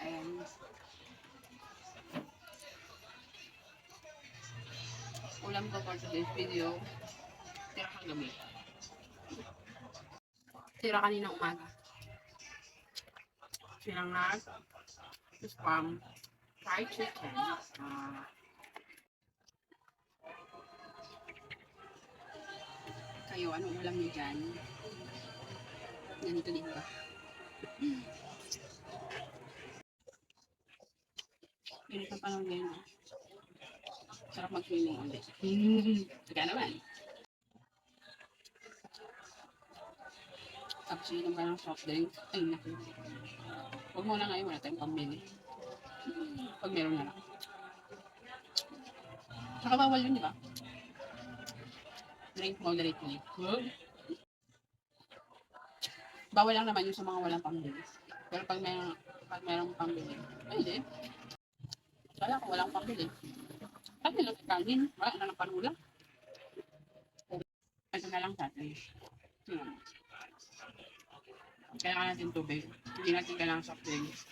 Ayan. Ulam ko for today's video. Tira kagabi. Tira kanina umaga. Sinangag. Spam. Fried chicken. Kayo, anong ulam niyo dyan? Ganito din ba? Ganito pa lang din. Sarap mag-swimming ulit. Sige naman. Tapos yun ka ng soft drink. Ay, naku. Huwag mo na ngayon, wala tayong pambili. Pag meron na lang. Saka bawal yun, di ba? Drink moderately. Bawal lang naman yung sa mga walang pambili. Pero pag merong pambili, pwede. Kaya kung walang pambili, pwede lang kanin. Wala na ng panula. Ito na lang sa atin. Kailangan natin tubig. Hindi natin kailangan soft drinks.